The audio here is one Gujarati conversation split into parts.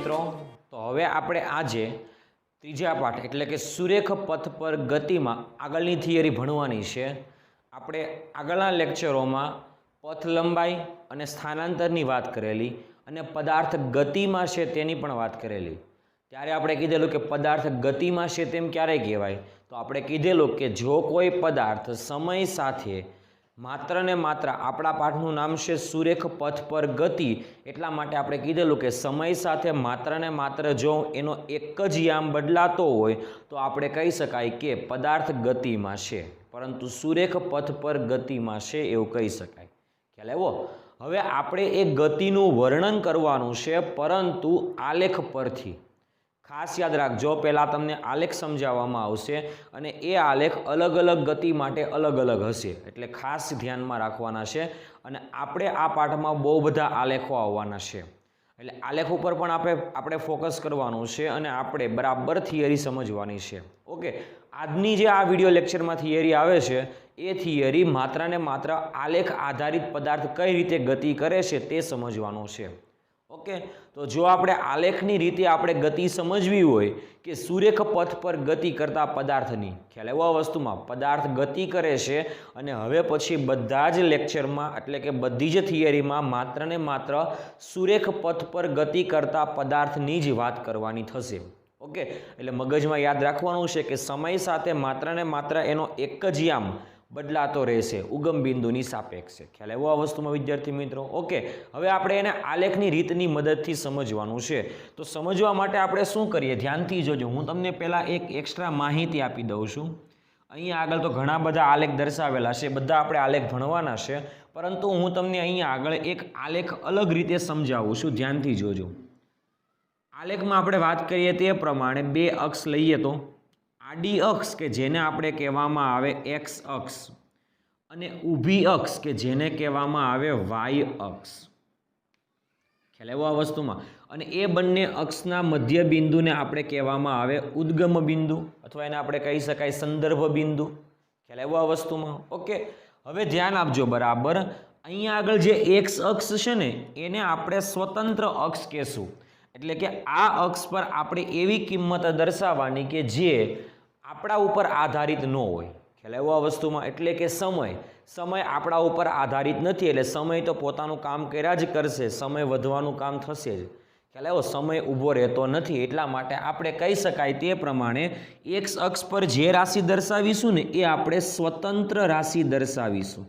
मित्रों, तो हवे आपणे आजे त्रीजा पाठ एटले के सुरेख पथ पर गति में आगळनी थियरी भणवानी छे। आपणे आगळना लेक्चरोमां पथ लंबाई अने स्थानांतरनी वात करेली अने पदार्थ गति में छे तेनी पण वात करेली। त्यारे आपणे कीधेलुं के पदार्थ गति में छे तेम क्यारे कहेवाय, तो आपणे कीधेलुं के जो कोई पदार्थ समय साथे मात्र ने मात्र आपणा पाठनुं नाम छे सुरेख पथ पर गति, एटला माटे आपणे कीधेलुं के समय साथे मात्र ने मात्र जो एनो एक ज याम बदलातो होय तो आपणे कही शकाय के पदार्थ गति में छे, परंतु सुरेख पथ पर गति में छे एवुं कही शकाय। ख्याल आव्यो? हवे आपणे एक गतिनुं वर्णन करवानुं छे, परंतु आलेख परथी। खास याद राखजो, पहला तमने आलेख समजाववामां आवशे अने ए आलेख अलग अलग गति माटे अलग अलग हशे, एटले खास ध्यान में राखवाना छे। अने आपणे आ पाठमां बहु बधा आलेखो आववाना छे, एटले आलेख उपर पण आपणे फोकस करवानुं छे अने आपणे बराबर थियरी समजवानी छे। ओके, आजनी जे आ विडियो लेक्चर में थियरी आवे छे ए थियरी मात्र ने मात्र आलेख आधारित पदार्थ कई रीते गति करे छे ते समजवानुं छे। ओके, तो जो आपणे आलेखनी रीते आपणे गति समजवी होय के सुरेख पथ पर गति करता पदार्थनी, ख्याल आव्यो आ वस्तुमां पदार्थ गति करे छे अने हवे पछी बधा ज लेक्चरमां एटले के बधी ज थियरीमां मात्र ने मात्र सुरेख पथ पर गति करता पदार्थनी ज वात करवानी थशे। ओके, एटले मगजमां याद राखवानुं छे के समय साथे मात्र ने मात्र एनो एक ज याम बदलातो रहेशे उगम बिंदुनी सापेक्षे। ख्याल आव्यो आ वस्तुमां विद्यार्थी मित्रों? ओके, हवे आपणे एने आलेखनी रीतनी मददथी समजवानुं छे। तो समजवा माटे आपणे शुं करीए, ध्यानथी जोजो। हूँ तमने पहेला एक एक्स्ट्रा माहिती आपी दઉં છું। अहींया आगळ तो घणा बधा आलेख दर्शावेला छे, बधा आपणे आलेख भणवाना छे, परंतु हूँ तमने अहींया आगळ एक आलेख अलग रीते समजावुं छुं, ध्यानथी जोजो। आलेखमां आपणे वात करीए ते प्रमाणे बे अक्ष लईए तो आडी अक्ष के जेने आपणे कहेवामां आवे एक्स अक्ष अने ऊभी अक्ष के जेने कहेवामां आवे वाय अक्ष। ख्याल आव्यो आ वस्तुमां? अने ए बंने अक्षना मध्य बिंदुने आपणे कहेवामां आवे उद्गम बिंदु अथवा एने आपणे कही शकाय संदर्भ बिंदु। ख्याल आव्यो आ वस्तुमां? ओके, हवे ध्यान आपजो बराबर। अहींया आगळ जे एक्स अक्ष छे ने एने आपणे स्वतंत्र अक्ष कहेशुं, एटले के आ अक्ष पर आपणे एवी किंमत दर्शाववानी के जे आपणा उपर आधारित न होय। ख्याल आव्यो आ वस्तुमां? एटले के समय आपणा उपर आधारित नथी, एटले समय तो पोतानुं काम कर्या ज करशे, समय वधवानुं काम थशे ज। ख्याल आव्यो? समय ऊभो रहेतो नथी, एटला माटे आपणे कही शकाय ते प्रमाणे एक्स अक्ष पर जे राशि दर्शावीशुं ने ए आपणे स्वतंत्र राशि दर्शावीशुं।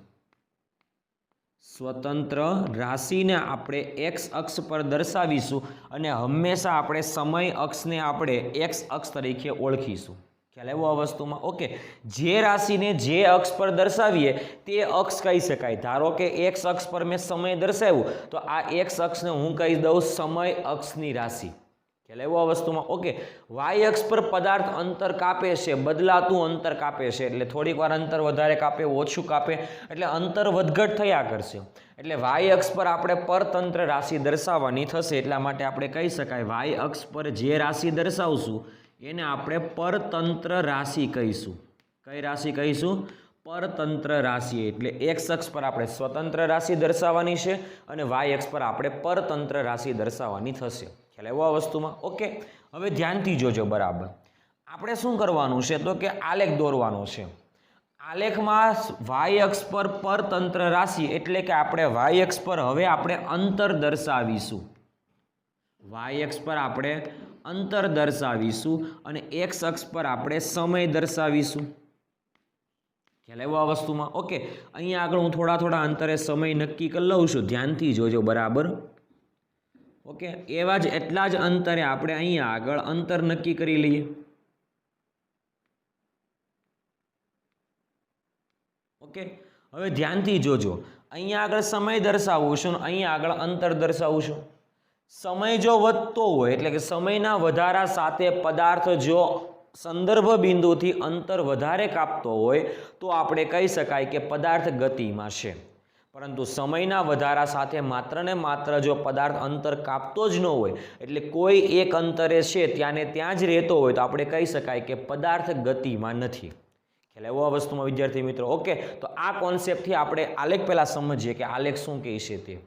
स्वतंत्र राशि ने आपणे एक्स अक्ष पर दर्शावीशुं अने हमेशा आपणे समय अक्ष ने आपणे एक्स अक्ष तरीके ओळखीशुं। ख्याल आव्यो आ वस्तुमां? ओके, जे राशि ने जे अक्ष पर दर्शावीए ते अक्ष कही शकाय। धारो के एक्स अक्ष पर मैं समय दर्शाव्युं तो आ एक्स अक्ष ने हूँ कही दઉં समय अक्षनी राशि। ख्याल आव्यो आ वस्तुमां? ओके, वाय अक्ष पर पदार्थ अंतर कापे छे, बदलातुं अंतर कापे छे, एटले थोड़ीक वार अंतर वधारे कापे, ओछुं कापे, एटले अंतर वधघट थया करशे। एटले वाय अक्ष पर आपणे परतंत्र राशि दर्शाववानी थशे, एटला माटे आपणे कही शकाय वाय अक्ष पर जे राशि दर्शावशुं एने आपणे परतंत्र राशि कहीशुं। कई राशि कहीशुं? परतंत्र राशि। एटले एक्स अक्ष पर आपणे स्वतंत्र राशि दर्शाववानी छे अने वाय अक्ष पर आपणे परतंत्र राशि दर्शाववानी थशे। ख्याल आव्यो आ वस्तुमां? ओके, हवे ध्यानथी जोजो बराबर। आपणे शुं करवानुं छे तो के आलेख दोरवानो छे। आलेखमां वाय अक्ष पर परतंत्र राशि एटले के आपणे वाय अक्ष पर हवे आपणे अंतर दर्शावीशुं। वाय अक्ष पर आपणे अंतर दर्शावीशुं अने एक्स अक्ष पर आपणे समय दर्शावीशुं। ख्याल आव्यो आ वस्तुमां? ओके, अहींया आगळ हूँ थोड़ा थोड़ा अंतरे समय नक्की करी लઉં છું, ध्यानथी जोजो बराबर। ओके, एवा ज एटला ज अंतरे आपणे अहींया आगळ अंतर नक्की करी लईए। ओके, हवे ध्यानथी जोजो। अहींया आगळ समय दर्शावुं छुं, अहींया आगळ अंतर दर्शावुं छुं। समय जो वधतो होय एटले के समयना वधारा साथे पदार्थ जो संदर्भ बिंदुथी अंतर वधारे कापतो होय तो आपणे कही शकाय के पदार्थ गतिमां छे। परंतु समयना वधारा साथे मात्र ने मात्र जो पदार्थ अंतर कापतो ज न होय एटले कोई एक अंतरे छे त्याने त्यां ज रहेतो होय तो आपणे कही शकाय के पदार्थ गतिमां नथी। ख्याल आव्यो आ वस्तुमां विद्यार्थी मित्रों? ओके, तो आ कॉन्सेप्ट थी आपणे आलेख पहेला समजीए के आलेख शुं कहे छे ते।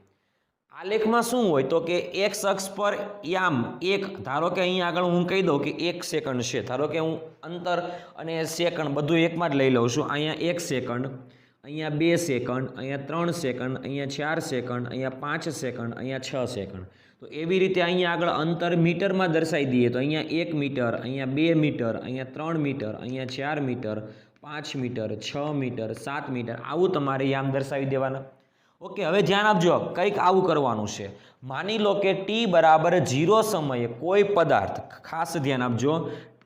આલેખમાં શું હોય તો કે એક્સ અક્ષ પર યામ એક, ધારો કે અહીંયા આગળ હું કહી દઉં કે 1 સેકન્ડ છે, ધારો કે હું અંતર અને સેકન્ડ બધું એકમાં જ લઈ લઉં છું. અહીંયા 1 સેકન્ડ, અહીંયા 2 સેકન્ડ, અહીંયા 3 સેકન્ડ, અહીંયા 4 સેકન્ડ, અહીંયા 5 સેકન્ડ, અહીંયા 6 સેકન્ડ. તો એવી રીતે અહીંયા આગળ અંતર મીટરમાં દર્શાવી દઈએ તો અહીંયા 1 મીટર, અહીંયા 2 મીટર, અહીંયા 3 મીટર, અહીંયા 4 મીટર, 5 મીટર, 6 મીટર, 7 મીટર, આવું તમારે યામ દર્શાવી દેવાના. ઓકે, હવે ધ્યાન આપજો, કંઈક આવું કરવાનું છે. માની લો કે t બરાબર 0 સમયે કોઈ પદાર્થ, ખાસ ધ્યાન આપજો,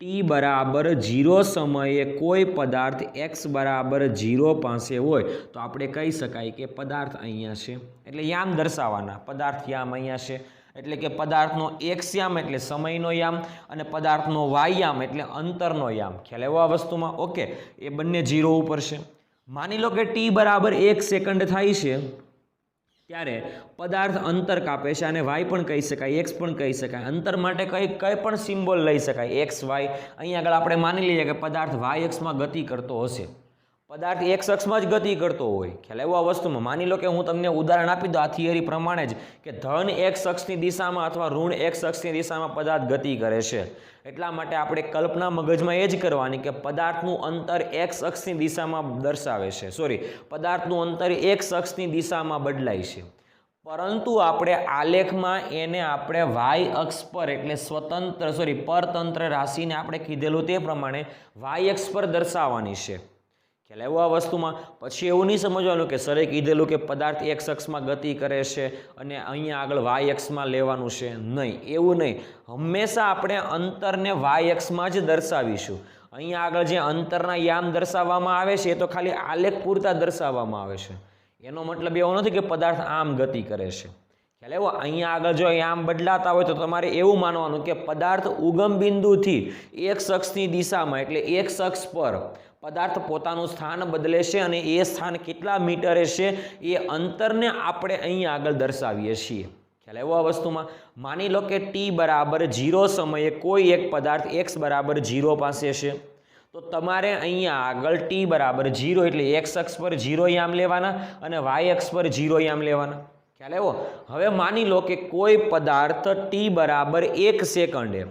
t બરાબર 0 સમયે કોઈ પદાર્થ x બરાબર 0 પાસે હોય તો આપણે કહી શકાય કે પદાર્થ અહીંયા છે. એટલે યામ દર્શાવવાના, પદાર્થ યામ અહીંયા છે. એટલે કે પદાર્થનો x યામ એટલે સમયનો યામ અને પદાર્થનો y યામ એટલે અંતરનો યામ. ખ્યાલ આવ્યો આ વસ્તુમાં? ઓકે, એ બંને 0 ઉપર છે. માની લો કે t બરાબર 1 સેકન્ડ થાય છે ત્યારે પદાર્થ અંતર કાપે છે, અને y પણ કહી શકાય, x પણ કહી શકાય. અંતર માટે કઈ પણ સિમ્બોલ લઈ શકાય, x y. અહીંયા આગળ આપણે માની લઈએ કે પદાર્થ y અક્ષમાં ગતિ કરતો હશે, પદાર્થ x અક્ષમાં જ ગતિ કરતો હોય. ખ્યાલ આવ્યો આ વસ્તુમાં? માની લો કે હું તમને ઉદાહરણ આપી દઉં આ થિયરી પ્રમાણે જ, કે ધન x અક્ષની દિશામાં અથવા ઋણ x અક્ષની દિશામાં પદાર્થ ગતિ કરે છે. એટલા માટે આપણે કલ્પના મગજમાં એ જ કરવાની કે પદાર્થનું અંતર x અક્ષની દિશામાં દર્શાવે છે, પદાર્થનું અંતર x અક્ષની દિશામાં બદલાય છે. પરંતુ આપણે આલેખમાં એને આપણે y અક્ષ પર એટલે પરતંત્ર રાશિને આપણે કીધેલું તે પ્રમાણે y અક્ષ પર દર્શાવવાની છે. ખ્યાલ આવ્યો આ વસ્તુમાં? પછી એવું નહીં સમજવાનું કે સરે કીધેલું કે પદાર્થ x અક્ષમાં ગતિ કરે છે અને અહીંયા આગળ y અક્ષમાં લેવાનું છે. નહીં, એવું નહીં. હંમેશા આપણે અંતરને y અક્ષમાં જ દર્શાવીશું. અહીંયા આગળ જે અંતરના યામ દર્શાવવામાં આવે છે એ તો ખાલી આલેખ પૂરતા દર્શાવવામાં આવે છે. એનો મતલબ એવો નથી કે પદાર્થ આમ ગતિ કરે છે. ખ્યાલ આવ્યો? અહીંયા આગળ જો યામ બદલાતા હોય તો તમારે એવું માનવાનું કે પદાર્થ ઉગમ બિંદુથી x અક્ષની દિશામાં એટલે x અક્ષ પર પદાર્થ પોતાનું સ્થાન બદલે છે અને એ સ્થાન કેટલા મીટરે છે એ અંતરને આપણે અહીંયા આગળ દર્શાવીએ છીએ. ખ્યાલ આવ્યો આ વસ્તુમાં? માની લો કે t બરાબર 0 સમયે કોઈ એક પદાર્થ x બરાબર 0 પાસે છે તો તમારે અહીંયા આગળ t બરાબર 0 એટલે x અક્ષ પર 0 યામ લેવાના અને y અક્ષ પર 0 યામ લેવાના. ખ્યાલ આવ્યો? હવે માની લો કે કોઈ પદાર્થ t બરાબર 1 સેકન્ડે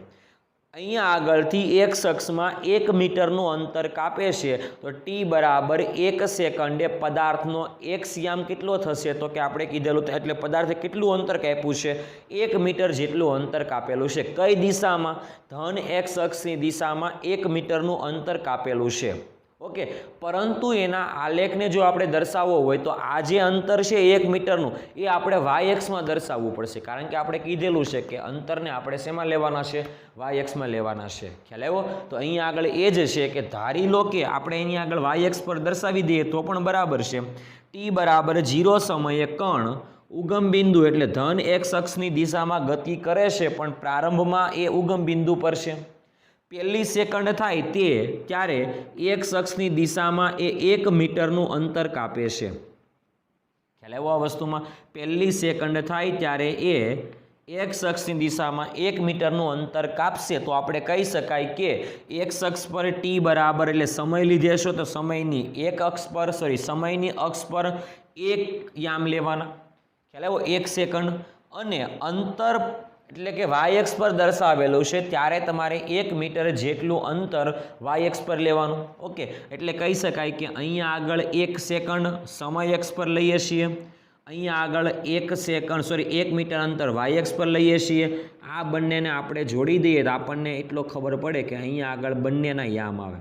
અહીંયા આગળથી x અક્ષમાં 1 મીટરનું અંતર કાપે છે તો t બરાબર 1 સેકન્ડે પદાર્થનો x યામ કેટલો થશે તો કે આપણે કીધેલું, એટલે પદાર્થે કેટલું અંતર કાપ્યું છે? 1 મીટર જેટલું અંતર કાપેલું છે. કઈ દિશામાં? ધન x અક્ષની દિશામાં 1 મીટરનું અંતર કાપેલું છે. ઓકે, પરંતુ એના આલેખને જો આપણે દર્શાવવો હોય તો આ જે અંતર છે 1 મીટરનું એ આપણે y અક્ષમાં દર્શાવવું પડશે, કારણ કે આપણે કીધેલું છે કે અંતરને આપણે શેમાં લેવાના છે? y અક્ષમાં લેવાના છે. ખ્યાલ આવ્યો? તો અહીંયા આગળ એ જ છે કે ધારી લો કે આપણે એની આગળ y અક્ષ પર દર્શાવી દઈએ તો પણ બરાબર છે. t બરાબર 0 સમયે કણ ઉગમ બિંદુ એટલે ધન x અક્ષની દિશામાં ગતિ કરે છે પણ પ્રારંભમાં એ ઉગમ બિંદુ પર છે. પહેલી સેકન્ડ થાય તે ત્યારે x અક્ષની દિશામાં એ 1 મીટરનું અંતર કાપે છે. ખ્યાલ આવ્યો આ વસ્તુમાં? પહેલી સેકન્ડ થાય ત્યારે એ x અક્ષની દિશામાં 1 મીટરનું અંતર કાપશે તો આપણે કહી શકાય કે x અક્ષ પર t બરાબર એટલે સમય લીધેશો તો સમયની અક્ષ પર 1 યામ લેવાના. ખ્યાલ આવ્યો? 1 સેકન્ડ. અને અંતર એટલે કે y અક્ષ પર દર્શાવેલું છે ત્યારે તમારે 1 મીટર જેટલું અંતર y અક્ષ પર લેવાનું. ઓકે, એટલે કહી શકાય કે અહીંયા આગળ 1 સેકન્ડ સમય અક્ષ પર લઈએ છીએ, અહીંયા આગળ 1 મીટર અંતર y અક્ષ પર લઈએ છીએ. આ બંનેને આપણે જોડી દઈએ તો આપણને એટલો ખબર પડે કે અહીંયા આગળ બંનેના યામ આવે.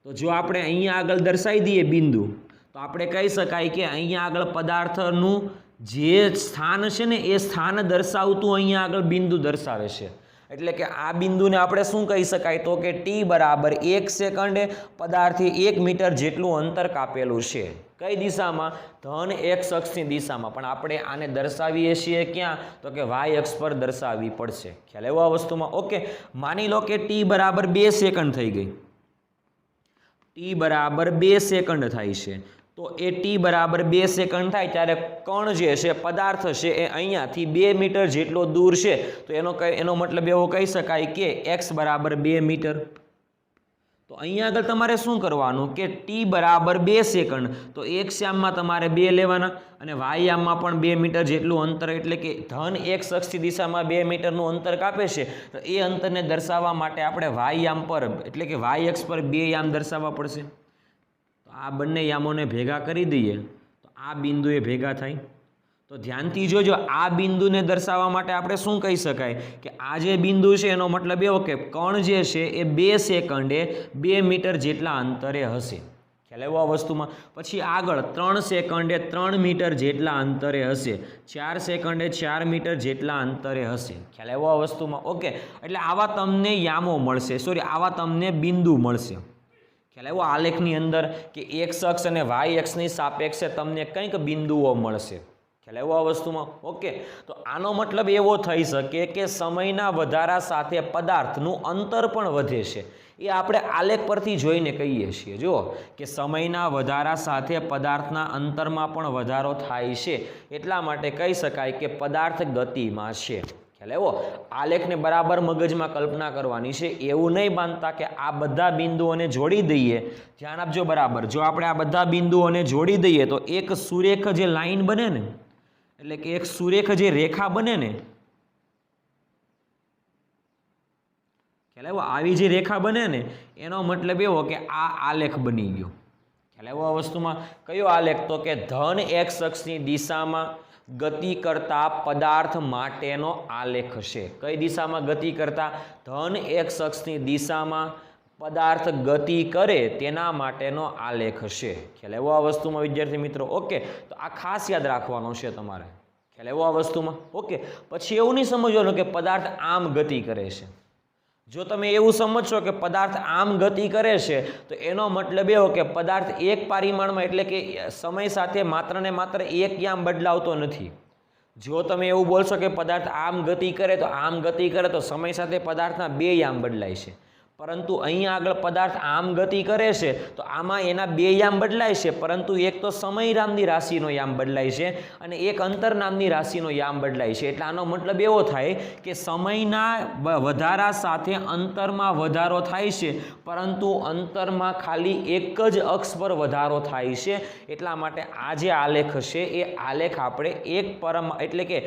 તો જો આપણે અહીંયા આગળ દર્શાવી દઈએ બિંદુ તો આપણે કહી શકાય કે અહીંયા આગળ પદાર્થનું જે સ્થાન છે ને એ સ્થાન દર્શાવતું અહીંયા આગળ બિંદુ દર્શાવે છે. એટલે કે આ બિંદુને આપણે શું કહી શકાય તો કે t બરાબર 1 સેકન્ડે પદાર્થથી 1 મીટર જેટલું અંતર કાપેલું છે. કઈ દિશામાં? ધન x અક્ષની દિશામાં. પણ આપણે આને દર્શાવીએ છીએ ક્યાં તો કે y અક્ષ પર દર્શાવવી પડશે. ખ્યાલ આવ્યો આ વસ્તુમાં? ઓકે, માની લો કે t બરાબર 2 સેકન્ડ થઈ ગઈ. t બરાબર 2 સેકન્ડ થાય છે તો એ t બરાબર 2 સેકન્ડ થાય ત્યારે કણ જે છે પદાર્થ છે એ અહીંયાથી 2 મીટર જેટલો દૂર છે તો એનો મતલબ એવો કહી શકાય કે x બરાબર 2 મીટર. તો અહીંયા આગળ તમારે શું કરવાનું કે ટી બરાબર 2 સેકન્ડ, તો એક્સ યામમાં તમારે 2 લેવાના અને વાય યામમાં પણ 2 મીટર જેટલું અંતર, એટલે કે ધન એક્સ અક્ષની દિશામાં 2 મીટરનું અંતર કાપે છે, તો એ અંતરને દર્શાવવા માટે આપણે વાય યામ પર એટલે કે વાય એક્સ પર 2 યામ દર્શાવવા પડશે. તો આ બંને યામોને ભેગા કરી દઈએ તો આ બિંદુએ ભેગા થાય. તો ધ્યાનથી જોજો, આ બિંદુને દર્શાવવા માટે આપણે શું કહી શકાય કે આ જે બિંદુ છે એનો મતલબ એવો કે કણ જે છે એ 2 સેકન્ડે 2 મીટર જેટલા અંતરે હશે. ખ્યાલ આવ્યો આ વસ્તુમાં? પછી આગળ 3 સેકન્ડે 3 મીટર જેટલા અંતરે હશે, 4 સેકન્ડે 4 મીટર જેટલા અંતરે હશે. ખ્યાલ આવ્યો આ વસ્તુમાં? ઓકે, એટલે આવા તમને યામો મળશે, આવા તમને બિંદુ મળશે. ખ્યાલ આવ્યો આલેખની અંદર કે એક્સ અક્ષ અને વાય અક્ષની સાપેક્ષે તમને કંઈક બિંદુઓ મળશે. ખ્યાલ આવ્યો આ વસ્તુમાં? ઓકે, તો આનો મતલબ એવો થઈ શકે કે સમયના વધારા સાથે પદાર્થનું અંતર પણ વધે છે. એ આપણે આલેખ પરથી જોઈને કહીએ છીએ. જુઓ કે સમયના વધારા સાથે પદાર્થના અંતરમાં પણ વધારો થાય છે, એટલા માટે કહી શકાય કે પદાર્થ ગતિમાં છે. ખ્યાલ આવ્યો? આલેખને બરાબર મગજમાં કલ્પના કરવાની છે. એવું નહીં બાંધતા કે આ બધા બિંદુઓને જોડી દઈએ. ધ્યાન આપજો બરાબર. જો આપણે આ બધા બિંદુઓને જોડી દઈએ તો એક સુરેખ જે લાઈન બને ને, એટલે કે એક સુરેખ જે રેખા બને ને, ખ્યાલ આવ્યો? આવી જે રેખા બને ને એનો મતલબ એવો કે આ આલેખ બની ગયો. ખ્યાલ આવ્યો આ વસ્તુમાં? કયો આલેખ? તો કે ધન એક્સ અક્ષની દિશામાં ગતિ કરતા પદાર્થ માટેનો આલેખ છે. કઈ દિશામાં ગતિ કરતા? ધન એક્સ અક્ષની દિશામાં પદાર્થ ગતિ કરે તેના માટેનો આલેખ છે. ખ્યાલ આવ્યો આ વસ્તુમાં વિદ્યાર્થી મિત્રો? ઓકે, તો આ ખાસ યાદ રાખવાનો છે તમારે. ખ્યાલ આવ્યો આ વસ્તુમાં? ઓકે, પછી એવું નહીં સમજવાનું કે પદાર્થ આમ ગતિ કરે છે. જો તમે એવું સમજશો કે પદાર્થ આમ ગતિ કરે છે તો એનો મતલબ એવો કે પદાર્થ એક પરિમાણમાં એટલે કે સમય સાથે માત્ર ને માત્ર એક યામ બદલાવતો નથી. જો તમે એવું બોલશો કે પદાર્થ આમ ગતિ કરે તો સમય સાથે પદાર્થના 2 યામ બદલાય છે, પરંતુ અહીંયા આગળ પદાર્થ આમ ગતિ કરે છે તો આમાં એના 2 યામ બદલાય છે, પરંતુ એક તો સમય નામની રાશિનો યામ બદલાય છે અને એક અંતર નામની રાશિનો યામ બદલાય છે. એટલે આનો મતલબ એવો થાય કે સમયના વધારા સાથે અંતરમાં વધારો થાય છે, પરંતુ અંતરમાં ખાલી એક જ અક્ષ પર વધારો થાય છે. એટલા માટે આ જે આલેખ છે એ આલેખ આપણે એટલે કે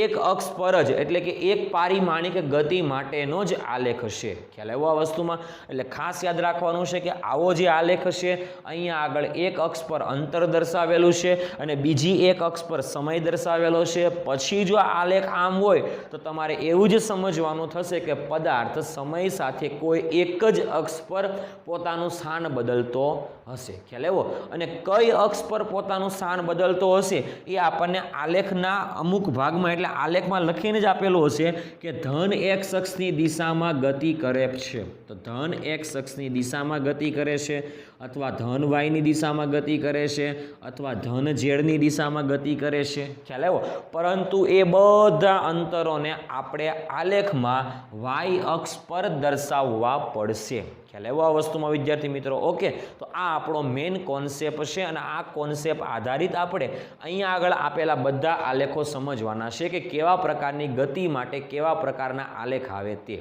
એક અક્ષ પર જ એટલે કે એક પારિમાણિક ગતિ માટેનો જ આલેખ છે. ખ્યાલ આવ્યો આ વસ્તુ? એટલે ખાસ યાદ રાખવાનું છે કે આવો જે આલેખ છે અહીંયા આગળ એક અક્ષ પર અંતર દર્શાવેલું છે અને બીજી એક અક્ષ પર સમય દર્શાવેલો છે. પછી જો આલેખ આમ હોય તો તમારે એવું જ સમજવાનું થશે કે પદાર્થ સમય સાથે કોઈ એક જ અક્ષ પર પોતાનું સ્થાન બદલતો હશે. ખ્યાલ આવ્યો? અને કઈ અક્ષ પર પોતાનું સ્થાન બદલતો હશે એ આપણને આલેખના અમુક ભાગમાં એટલે આલેખમાં લખીને જ આપેલું હશે કે ધન એક્સ અક્ષની દિશામાં ગતિ કરે છે. તો ધન એક્સ અક્ષની દિશામાં ગતિ કરે છે, અથવા ધન વાયની દિશામાં ગતિ કરે છે, અથવા ધન ઝેડની દિશામાં ગતિ કરે છે. ખ્યાલ આવ્યો? પરંતુ એ બધા અંતરોને આપણે આલેખમાં વાય અક્ષ પર દર્શાવવા પડશે. ખ્યાલ આવ્યો આ વસ્તુમાં વિદ્યાર્થી મિત્રો? ઓકે, તો આ આપણો મેઇન કોન્સેપ્ટ છે અને આ કોન્સેપ્ટ આધારિત આપણે અહીંયા આગળ આપેલા બધા આલેખો સમજવાના છે કે કેવા પ્રકારની ગતિ માટે કેવા પ્રકારના આલેખ આવે તે.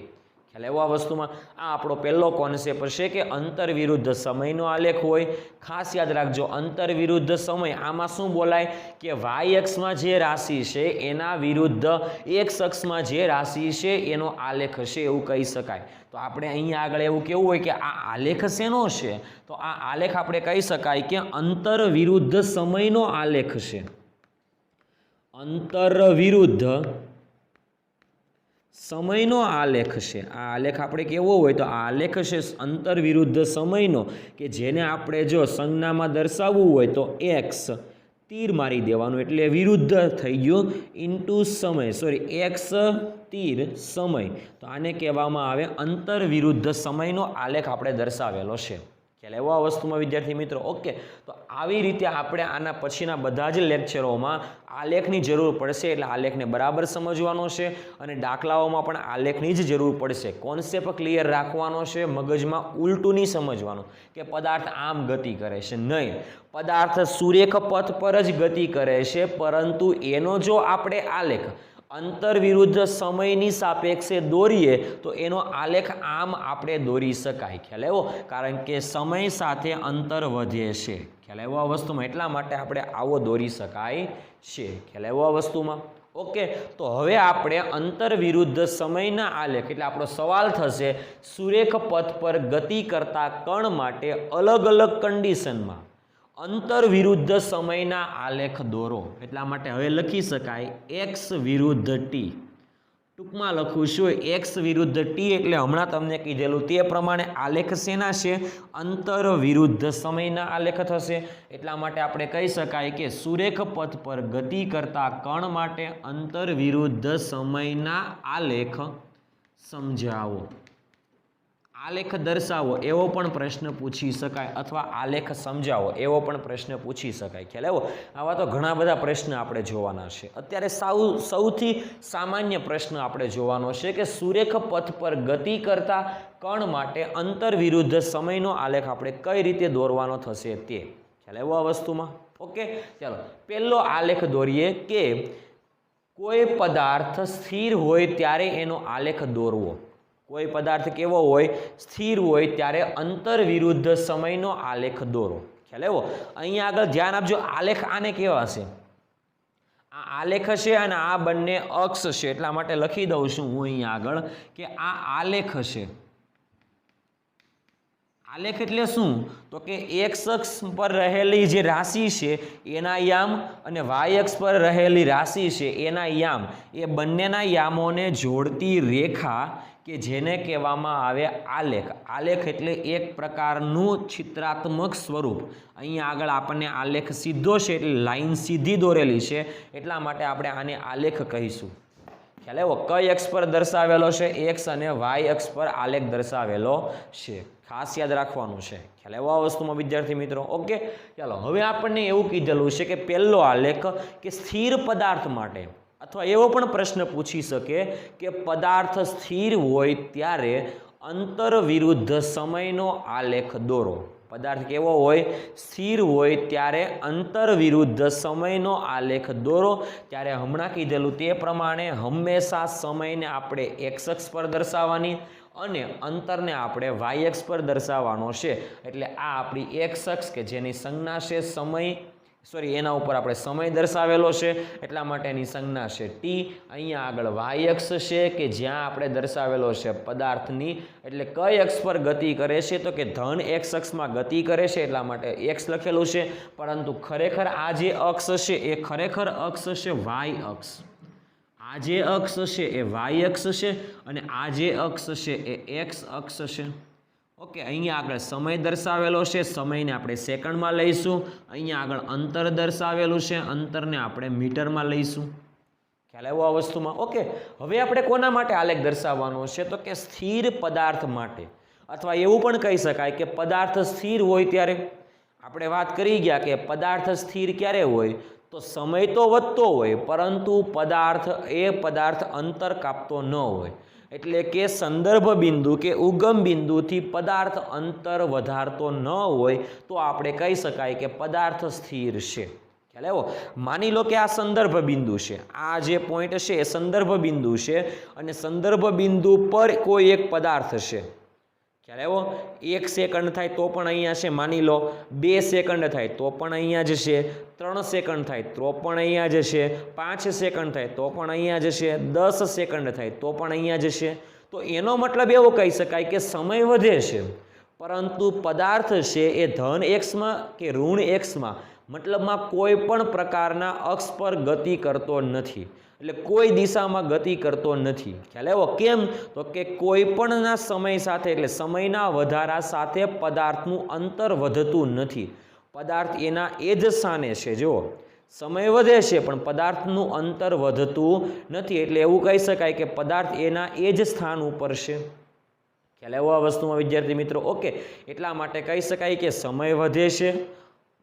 ખ્યાલ આવ્યો આ વસ્તુમાં? આ આપણો પહેલો કોન્સેપ્ટ છે કે અંતર વિરુદ્ધ સમયનો આલેખ હોય. ખાસ યાદ રાખજો, અંતર વિરુદ્ધ સમય આમાં શું બોલાય કે વાય અક્ષમાં જે રાશિ છે એના વિરુદ્ધ એક્સ અક્ષમાં જે રાશિ છે એનો આલેખ છે એવું કહી શકાય. તો આપણે અહીંયા આગળ એવું કેવું હોય કે આ આલેખ શેનો છે? તો આ આલેખ આપણે કહી શકાય કે અંતર વિરુદ્ધ સમયનો આલેખ છે. અંતર વિરુદ્ધ સમયનો આલેખ છે. આ આલેખ આપણે કેવો હોય તો આ આલેખ છે અંતર વિરુદ્ધ સમયનો, કે જેને આપણે જો સંજ્ઞામાં દર્શાવવું હોય તો એક્સ તીર મારી દેવાનું એટલે વિરુદ્ધ થઈ ગયું ઇન્ટુ સમય, એક્સ તીર સમય. તો આને કહેવામાં આવે અંતર વિરુદ્ધ સમયનો આલેખ આપણે દર્શાવેલો છે. ખ્યાલ આવ્યો આ વસ્તુમાં વિદ્યાર્થી મિત્રો? ઓકે, તો આવી રીતે આપણે આના પછીના બધા જ લેક્ચરોમાં આલેખની જરૂર પડશે, એટલે આલેખને બરાબર સમજવાનો છે અને દાખલાઓમાં પણ આલેખની જ જરૂર પડશે. કોન્સેપ્ટ ક્લિયર રાખવાનો છે, મગજમાં ઉલટું નહીં સમજવાનું કે પદાર્થ આમ ગતિ કરે છે. નહીં, પદાર્થ સુરેખ પથ પર જ ગતિ કરે છે, પરંતુ એનો જો આપણે આલેખ અંતર વિરુદ્ધ સમયની સાપેક્ષે દોરીએ તો એનો આલેખ આમ આપણે દોરી શકાય. ખ્યાલ આવ્યો? કારણ કે સમય સાથે અંતર વધે છે. ખ્યાલ આવ્યો આ વસ્તુમાં? એટલા માટે આપણે આવો દોરી શકાય છે. ખ્યાલ આવ્યો આ વસ્તુમાં? ઓકે, તો હવે આપણે અંતર વિરુદ્ધ સમયના આલેખ એટલે આપણો સવાલ થશે સુરેખ પથ પર ગતિ કરતા કણ માટે અલગ અલગ કન્ડિશનમાં અંતર વિરુદ્ધ સમયના આલેખ દોરો. એટલા માટે હવે લખી શકાય એક્સ વિરુદ્ધ ટી. ટૂંકમાં લખું છું એક્સ વિરુદ્ધ ટી એટલે હમણાં તમને કીધેલું તે પ્રમાણે આલેખ શેના છે? અંતર વિરુદ્ધ સમયના આલેખ થશે. એટલા માટે આપણે કહી શકાય કે સુરેખ પથ પર ગતિ કરતા કણ માટે અંતર વિરુદ્ધ સમયના આલેખ સમજાવો. આલેખ દર્શાવો એવો પણ પ્રશ્ન પૂછી શકાય અથવા આલેખ સમજાવો એવો પણ પ્રશ્ન પૂછી શકાય. ખ્યાલ આવ્યો? આવા તો ઘણા બધા પ્રશ્ન આપણે જોવાના છે. અત્યારે સૌથી સામાન્ય પ્રશ્ન આપણે જોવાનો છે કે સુરેખ પથ પર ગતિ કરતા કણ માટે અંતર વિરુદ્ધ સમયનો આલેખ આપણે કઈ રીતે દોરવાનો થશે તે. ખ્યાલ આવ્યો આ વસ્તુમાં? ઓકે, ચાલો પહેલો આલેખ દોરીએ કે કોઈ પદાર્થ સ્થિર હોય ત્યારે એનો આલેખ દોરવો. કોઈ પદાર્થ કેવો હોય? સ્થિર હોય ત્યારે અંતર વિરુદ્ધ સમયનો આલેખ દોરો. ખ્યાલ આવ્યો? અહીંયા આગળ ધ્યાન આપજો, આલેખ આને કેવા છે? આ આલેખ છે અને આ બંને અક્ષ છે. એટલા માટે લખી દઉં છું હું અહીંયા આગળ કે આ આલેખ છે. આલેખ એટલે શું? તો કે એક્સ અક્ષ પર રહેલી જે રાશિ છે એના યામ અને વાય અક્ષ પર રહેલી રાશિ છે એના યામ, એ બંનેના યામોને જોડતી રેખા કે જેને કહેવામાં આવે આલેખ. આલેખ એટલે એક પ્રકારનું ચિત્રાત્મક સ્વરૂપ. અહીંયા આગળ આપણને આલેખ સીધો છે એટલે લાઈન સીધી દોરેલી છે. એટલા માટે આપણે આને આલેખ કહીશું. ખ્યાલ આવ્યો? કઈ અક્ષ પર દર્શાવેલો છે? એક્સ અને વાય અક્ષ પર આલેખ દર્શાવેલો છે. ખાસ યાદ રાખવાનું છે. ખ્યાલ આવ્યો આ વસ્તુમાં વિદ્યાર્થી મિત્રો? ઓકે, ચાલો હવે આપણને એવું કીધેલું છે કે પહેલો આલેખ કે સ્થિર પદાર્થ માટે, અથવા એવો પણ પ્રશ્ન પૂછી શકે કે પદાર્થ સ્થિર હોય ત્યારે અંતર વિરુદ્ધ સમયનો આલેખ દોરો. પદાર્થ કેવો હોય? સ્થિર હોય ત્યારે અંતર વિરુદ્ધ સમયનો આલેખ દોરો. ત્યારે હમણાં કીધેલું તે પ્રમાણે હંમેશા સમયને આપણે એક્સ અક્ષ પર દર્શાવવાની અને અંતરને આપણે વાય અક્ષ પર દર્શાવવાનો છે. એટલે આ આપણી એક્સ અક્ષ કે જેની સંજ્ઞા છે સમય, એના ઉપર આપણે સમય દર્શાવેલો છે એટલા માટે એની સંજ્ઞા છે ટી. અહીંયા આગળ વાય અક્ષ છે કે જ્યાં આપણે દર્શાવેલો છે પદાર્થની, એટલે કઈ અક્ષ પર ગતિ કરે છે? તો કે ધન એક્સ અક્ષમાં ગતિ કરે છે એટલા માટે એક્સ લખેલું છે. પરંતુ ખરેખર આ જે અક્ષ છે એ ખરેખર અક્ષ છે વાય અક્ષ. આ જે અક્ષ છે એ વાય અક્ષ છે અને આ જે અક્ષ છે એ એક્સ અક્ષ છે. ઓકે, અહીંયા આગળ સમય દર્શાવેલો છે, સમયને આપણે સેકન્ડમાં લઈશું. અહીંયા આગળ અંતર દર્શાવેલું છે, અંતરને આપણે મીટરમાં લઈશું. ખ્યાલ આવ્યો આ વસ્તુમાં? ઓકે, હવે આપણે કોના માટે આલેખ દર્શાવવાનો છે? તો કે સ્થિર પદાર્થ માટે, અથવા એવું પણ કહી શકાય કે પદાર્થ સ્થિર હોય ત્યારે. આપણે વાત કરી ગયા કે પદાર્થ સ્થિર ક્યારે હોય? તો સમય તો વધતો હોય પરંતુ પદાર્થ અંતર કાપતો ન હોય. એટલે કે સંદર્ભ બિંદુ કે ઉગમ બિંદુથી પદાર્થ અંતર વધારતો ન હોય તો આપણે કહી શકાય કે પદાર્થ સ્થિર છે. ખ્યાલ આવ્યો? માની લો કે આ સંદર્ભ બિંદુ છે, આ જે પોઈન્ટ છે એ સંદર્ભ બિંદુ છે અને સંદર્ભ બિંદુ પર કોઈ એક પદાર્થ છે. ખ્યાલ આવ્યો? 1 સેકન્ડ થાય તો પણ અહીંયા છે, માની લો 2 સેકન્ડ થાય તો પણ અહીંયા જ છે, 3 સેકન્ડ થાય તો પણ અહીંયા જ છે, 5 સેકન્ડ થાય તો પણ અહીંયા જ છે, 10 સેકન્ડ થાય તો પણ અહીંયા જ છે. તો એનો મતલબ એવો કહી શકાય કે સમય વધે છે પરંતુ પદાર્થ છે એ ધન એક્સમાં કે ઋણ એક્સમાં, મતલબમાં કોઈ પણ પ્રકારના અક્ષ પર ગતિ કરતો નથી. એટલે કોઈ દિશામાં ગતિ કરતો નથી. ખ્યાલ આવ્યો? કેમ? તો કે કોઈ પણના સમય સાથે, એટલે સમયના વધારા સાથે પદાર્થનું અંતર વધતું નથી. પદાર્થ એના એ જ સ્થાને છે. જુઓ, સમય વધે છે પણ પદાર્થનું અંતર વધતું નથી. એટલે એવું કહી શકાય કે પદાર્થ એના એ જ સ્થાન ઉપર છે. ખ્યાલ આવ્યો આ વસ્તુમાં વિદ્યાર્થી મિત્રો? ઓકે, એટલા માટે કહી શકાય કે સમય વધે છે,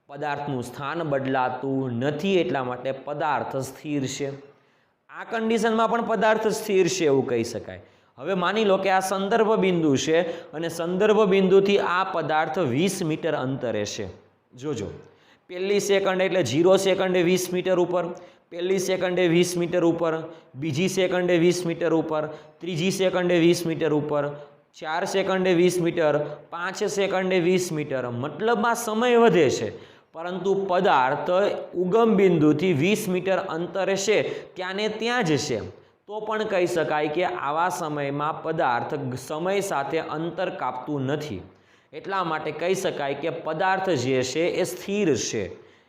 પદાર્થનું સ્થાન બદલાતું નથી, એટલા માટે પદાર્થ સ્થિર છે. આ કન્ડિશનમાં પણ પદાર્થ સ્થિર છે એવું કહી શકાય. હવે માની લો કે આ સંદર્ભ બિંદુ છે અને સંદર્ભ બિંદુથી આ પદાર્થ 20 મીટર અંતરે છે. જોજો, પહેલી સેકન્ડ એટલે 0 સેકન્ડે 20 મીટર ઉપર, પહેલી સેકન્ડે 20 મીટર ઉપર, બીજી સેકન્ડે 20 મીટર ઉપર, ત્રીજી સેકન્ડે 20 મીટર ઉપર, 4 સેકન્ડે 20 મીટર, 5 સેકન્ડે 20 મીટર, મતલબમાં સમય વધે છે, પરંતુ પદાર્થ ઉગમ બિંદુથી 20 મીટર અંતરે છે ત્યાં ને ત્યાં જ છે. તો પણ કહી શકાય કે આવા સમયમાં પદાર્થ સમય સાથે અંતર કાપતું નથી. એટલા માટે કહી શકાય કે પદાર્થ જે છે એ સ્થિર છે.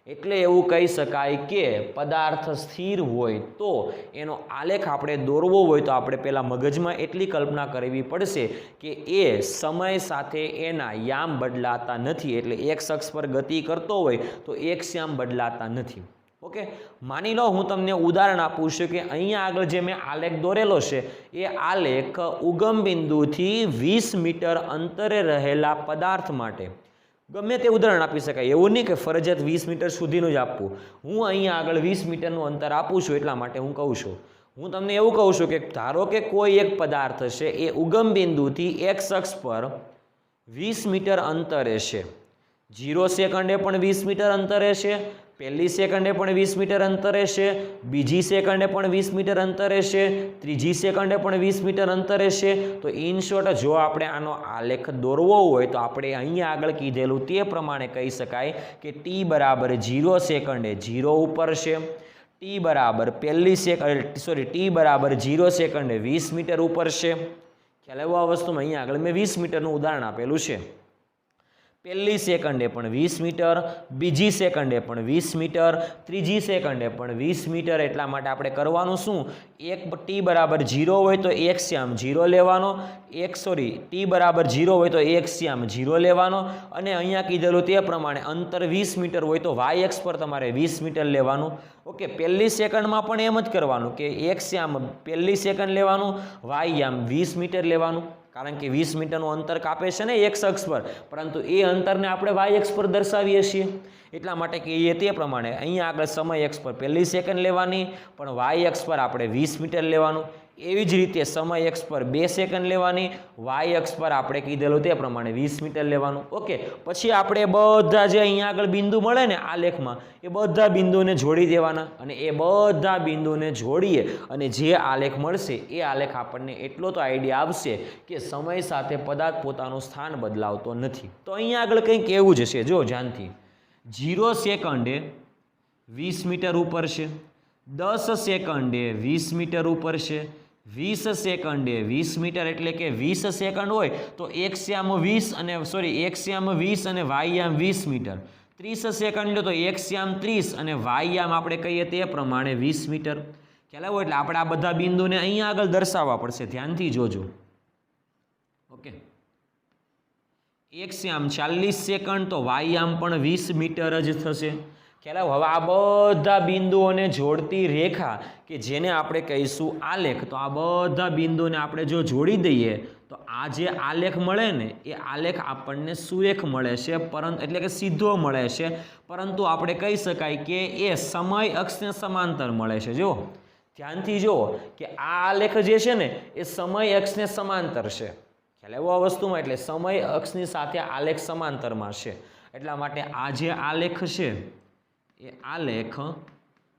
એટલે એવું કહી શકાય કે પદાર્થ સ્થિર હોય તો એનો આલેખ આપણે દોરવો હોય તો આપણે પહેલાં મગજમાં એટલી કલ્પના કરવી પડશે કે એ સમય સાથે એના યામ બદલાતા નથી. એટલે એક અક્ષ પર ગતિ કરતો હોય તો એક યામ બદલાતા નથી. ઓકે, માની લો હું તમને ઉદાહરણ આપું છું કે અહીંયા આગળ જે મેં આલેખ દોરેલો છે એ આલેખ ઉગમ બિંદુથી 20 મીટર અંતરે રહેલા પદાર્થ માટે ગમે તે ઉદાહરણ આપી શકાય. એવું નહીં કે ફરજિયાત 20 મીટર સુધીનું જ આપવું. હું અહીંયા આગળ 20 મીટરનું અંતર આપું છું એટલા માટે હું કહું છું. હું તમને એવું કહું છું કે ધારો કે કોઈ એક પદાર્થ છે એ ઉગમ બિંદુથી એક્સ અક્ષ પર 20 મીટર અંતરે છે. 0 સેકન્ડે પણ 20 મીટર અંતરે છે, પહેલી સેકન્ડે પણ 20 મીટર અંતરે છે, બીજી સેકન્ડે પણ 20 મીટર અંતરે છે, ત્રીજી સેકન્ડે પણ 20 મીટર અંતરે છે. તો ઇન શોર્ટ જો આપણે આનો આલેખ દોરવો હોય તો આપણે અહીંયા આગળ કીધેલું તે પ્રમાણે કહી શકાય કે ટી બરાબર 0 સેકન્ડે 0 ઉપર છે, ટી બરાબર ટી બરાબર 0 સેકન્ડે 20 મીટર ઉપર છે. ખ્યાલ આવ્યો આ વસ્તુમાં? અહીંયા આગળ મેં 20 મીટરનું ઉદાહરણ આપેલું છે. પહેલી સેકન્ડે પણ 20 મીટર, બીજી સેકન્ડે પણ 20 મીટર, ત્રીજી સેકન્ડે પણ 20 મીટર. એટલા માટે આપણે કરવાનું શું? એક ટી બરાબર 0 હોય તો એક શ્યામ 0 લેવાનો, ટી બરાબર 0 હોય તો એક શ્યામ 0 લેવાનો, અને અહીંયા કીધેલું તે પ્રમાણે અંતર 20 મીટર હોય તો વાય એક્સ પર તમારે 20 મીટર લેવાનું. ઓકે, પહેલી સેકન્ડમાં પણ એમ જ કરવાનું કે એક શ્યામ પહેલી સેકન્ડ લેવાનું, વાય યામ 20 મીટર લેવાનું. કારણ કે 20 મીટરનું અંતર કાપે છે ને એક્સ અક્ષ પર, પરંતુ એ અંતરને આપણે વાય એક્સ પર દર્શાવીએ છીએ. એટલા માટે કહીએ તે પ્રમાણે અહીંયા આગળ સમય એક્સ પર પહેલી સેકન્ડ લેવાની, પણ વાય એક્સ પર આપણે 20 મીટર લેવાનું. એવી જ રીતે સમય એક્સ પર 2 સેકન્ડ લેવાની, વાય એક્સ પર આપણે કીધેલું તે પ્રમાણે 20 મીટર લેવાનું. ઓકે, પછી આપણે બધા જે અહીંયા આગળ બિંદુ મળે ને આલેખમાં એ બધા બિંદુને જોડી દેવાના, અને એ બધા બિંદુને જોડીએ અને જે આલેખ મળશે એ આલેખ આપણને એટલો તો આઈડિયા આવશે કે સમય સાથે પદાર્થ પોતાનું સ્થાન બદલાવતો નથી. તો અહીંયા આગળ કંઈક એવું જ છે, જો ધ્યાનથી. 0 સેકન્ડે 20 મીટર ઉપર છે, 10 સેકન્ડે 20 મીટર ઉપર છે, 20 સેકન્ડે 20 મીટર, એટલે કે 20 સેકન્ડ હોય તો એક શ્યામ 20 અને વાયયામ 20 મીટર. 30 સેકન્ડ લો તો એક શ્યામ 30 અને વાયયામ આપણે કહીએ તે પ્રમાણે 20 મીટર. ખ્યાલ આવ્યો? એટલે આપણે આ બધા બિંદુને અહીંયા આગળ દર્શાવવા પડશે. ધ્યાનથી જોજો. ઓકે, એક શ્યામ 40 સેકન્ડ તો વાયયામ પણ 20 મીટર જ થશે. ખ્યાલ આવ્યો? હવે આ બધા બિંદુઓને જોડતી રેખા કે જેને આપણે કહીશું આલેખ, તો આ બધા બિંદુને આપણે જો જોડી દઈએ તો આ જે આલેખ મળે ને એ આલેખ આપણને સુરેખ મળે છે, પરંતુ એટલે કે સીધો મળે છે, પરંતુ આપણે કહી શકાય કે એ સમય અક્ષને સમાંતર મળે છે. જો ધ્યાનથી જુઓ કે આ આલેખ જે છે ને એ સમય અક્ષને સમાંતર છે. ખ્યાલ આવ્યો આ વસ્તુમાં? એટલે સમય અક્ષની સાથે આલેખ સમાંતરમાં છે. એટલા માટે આ જે આલેખ છે એ આલેખ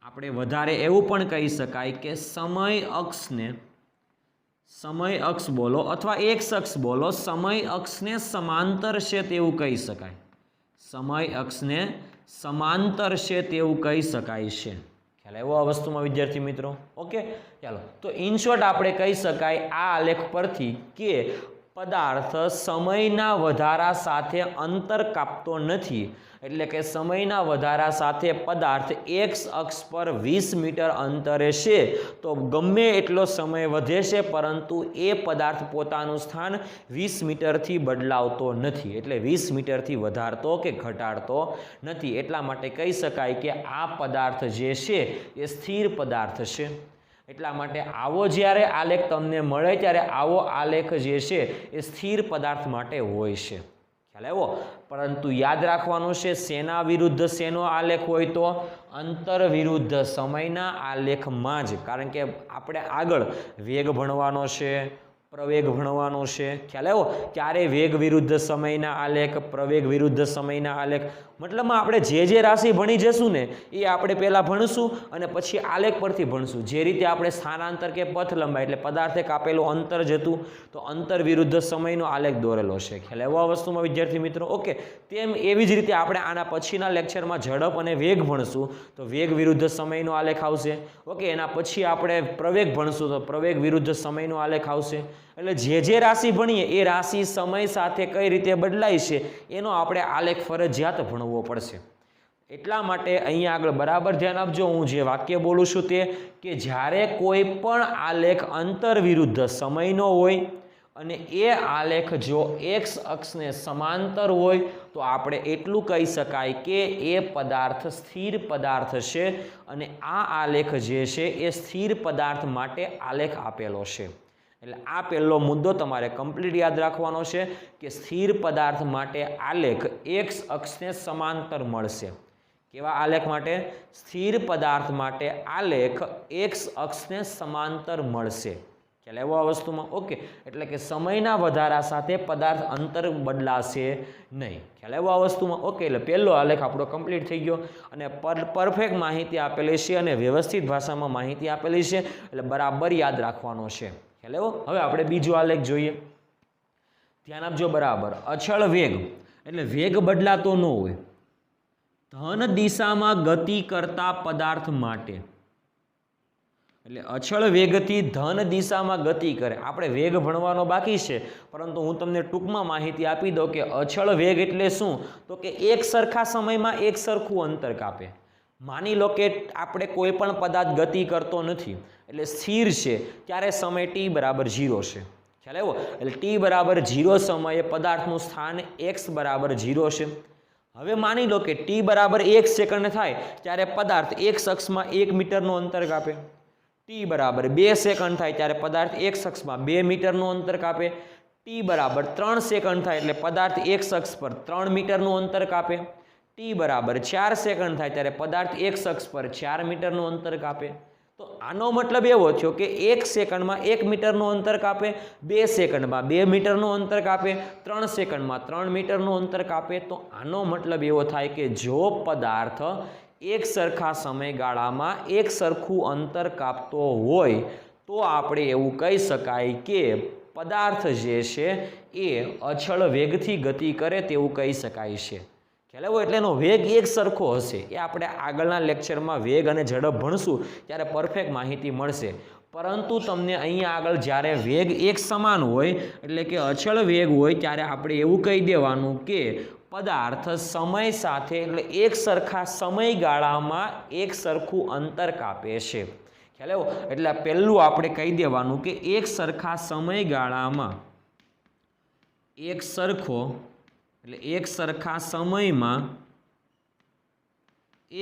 આપણે વધારે એવું પણ કહી શકાય કે સમય અક્ષ બોલો અથવા એક્સ અક્ષ બોલો, સમય અક્ષને સમાંતર છે તેવું કહી શકાય. સમય અક્ષને સમાંતર છે તેવું કહી શકાય છે. ખ્યાલ આવ્યો આ વસ્તુમાં વિદ્યાર્થી મિત્રો? ઓકે, ચાલો. તો ઇન શોર્ટ આપણે કહી શકાય આ આલેખ પરથી કે પદાર્થ સમયના વધારા સાથે અંતર કાપતો નથી. એટલે કે સમયના વધારા સાથે પદાર્થ એક્સ અક્ષ પર 20 મીટર અંતરે છે તો ગમે એટલો સમય વધે છે, પરંતુ એ પદાર્થ પોતાનું સ્થાન 20 મીટરથી બદલાવતો નથી. એટલે 20 મીટરથી વધારતો કે ઘટાડતો નથી. એટલા માટે કહી શકાય કે આ પદાર્થ જે છે એ સ્થિર પદાર્થ છે. એટલા માટે આવો જ્યારે આલેખ તમને મળે ત્યારે આવો આલેખ જે છે એ સ્થિર પદાર્થ માટે હોય છે. ખ્યાલ આવ્યો? પરંતુ યાદ રાખવાનું છે શેના વિરુદ્ધ શેનો આલેખ હોય તો અંતર વિરુદ્ધ સમયના આલેખમાં જ. કારણ કે આપણે આગળ વેગ ભણવાનો છે, પ્રવેગ ભણવાનો છે. ખ્યાલ આવ્યો? ક્યારે વેગ વિરુદ્ધ સમયના આલેખ, પ્રવેગ વિરુદ્ધ સમયના આલેખ, મતલબમાં આપણે જે રાશિ ભણી જશું ને એ આપણે પહેલાં ભણશું અને પછી આલેખ પરથી ભણશું. જે રીતે આપણે સ્થાનાંતર કે પથ લંબાઈ એટલે પદાર્થે કાપેલું અંતર જતું તો અંતર વિરુદ્ધ સમયનો આલેખ દોરેલો છે. ખ્યાલ આવ્યો આ વસ્તુમાં વિદ્યાર્થી મિત્રો? ઓકે. તેમ એવી જ રીતે આપણે આના પછીના લેક્ચરમાં ઝડપ અને વેગ ભણશું તો વેગ વિરુદ્ધ સમયનો આલેખ આવશે. ઓકે. એના પછી આપણે પ્રવેગ ભણશું તો પ્રવેગ વિરુદ્ધ સમયનો આલેખ આવશે. એટલે જે રાશિ ભણીએ એ રાશિ સમય સાથે કઈ રીતે બદલાય છે એનો આપણે આલેખ ફરજિયાત ભણવો પડશે. એટલા માટે અહીંયા આગળ બરાબર ધ્યાન આપજો. હું જે વાક્ય બોલું છું તે કે જ્યારે કોઈ પણ આલેખ અંતર વિરુદ્ધ સમયનો હોય અને એ આલેખ જો એક્સ અક્ષને સમાંતર હોય તો આપણે એટલું કહી શકાય કે એ પદાર્થ સ્થિર પદાર્થ છે અને આ આલેખ જે છે એ સ્થિર પદાર્થ માટે આલેખ આપેલો છે. એટલે આ પહેલો મુદ્દો તમારે કમ્પ્લીટ યાદ રાખવાનો છે કે સ્થિર પદાર્થ માટે આલેખ એક્સ અક્ષને સમાંતર મળશે. કેવા આલેખ માટે? સ્થિર પદાર્થ માટે આલેખ એક્સ અક્ષને સમાંતર મળશે. ખ્યાલ આવ્યો આ વસ્તુમાં? ઓકે. એટલે કે સમયના વધારા સાથે પદાર્થ અંતર બદલાશે નહીં. ખ્યાલ આવ્યો આ વસ્તુમાં? ઓકે. એટલે પહેલો આલેખ આપણો કમ્પ્લીટ થઈ ગયો અને પરફેક્ટ માહિતી આપેલી છે અને વ્યવસ્થિત ભાષામાં માહિતી આપેલી છે એટલે બરાબર યાદ રાખવાનો છે. ખ્યાલ આવ્યો? હવે આપણે બીજો આલેખ જોઈએ. ધ્યાન આપજો બરાબર. અચળ વેગ એટલે વેગ બદલાતો ન હોય ધન દિશામાં ગતિ કરતા પદાર્થ માટે. એટલે અચળ વેગથી ધન દિશામાં ગતિ કરે. આપણે વેગ ભણવાનો બાકી છે પરંતુ હું તમને ટૂંકમાં માહિતી આપી દઉં કે અચળ વેગ એટલે શું? તો કે એક સરખા સમયમાં એક સરખું અંતર કાપે. માની લો કે આપણે કોઈ પણ પદાર્થ ગતિ કરતો નથી એટલે સ્થિર છે ત્યારે સમય t બરાબર 0 છે. ખ્યાલ આવ્યો? એટલે t બરાબર 0 સમયે પદાર્થનું સ્થાન x બરાબર 0 છે. હવે માની લો કે t બરાબર 1 સેકન્ડ થાય ત્યારે પદાર્થ x અક્ષમાં 1 મીટરનું અંતર કાપે. t બરાબર 2 સેકન્ડ થાય ત્યારે પદાર્થ x અક્ષમાં 2 મીટરનું અંતર કાપે. t બરાબર 3 સેકન્ડ થાય એટલે પદાર્થ x અક્ષ પર 3 મીટરનું અંતર કાપે. t બરાબર 4 સેકન્ડ થાય ત્યારે પદાર્થ x અક્ષ પર 4 મીટરનું અંતર કાપે. તો આનો મતલબ એવો થયો કે 1 સેકન્ડમાં 1 મીટરનું અંતર કાપે, 2 સેકન્ડમાં 2 મીટરનું અંતર કાપે, 3 સેકન્ડમાં 3 મીટરનું અંતર કાપે. તો આનો મતલબ એવો થાય કે જો પદાર્થ એક સરખા સમયગાળામાં એક સરખું અંતર કાપતો હોય તો આપણે એવું કહી શકાય કે પદાર્થ જે છે એ અચળ વેગથી ગતિ કરે તેવું કહી શકાય છે. ખ્યાલ આવ્યો? એટલે એનો વેગ એક સરખો હશે. એ આપણે આગળના લેક્ચરમાં વેગ અને ઝડપ ભણશું ત્યારે પરફેક્ટ માહિતી મળશે. પરંતુ તમને અહીંયા આગળ જ્યારે વેગ એક સમાન હોય એટલે કે અચળ વેગ હોય ત્યારે આપણે એવું કહી દેવાનું કે પદાર્થ સમય સાથે એટલે એક સરખા સમયગાળામાં એક સરખું અંતર કાપે છે. ખ્યાલ આવ્યો? એટલે પહેલું આપણે કહી દેવાનું કે એક સરખા સમયગાળામાં એક સરખો એટલે એક સરખા સમયમાં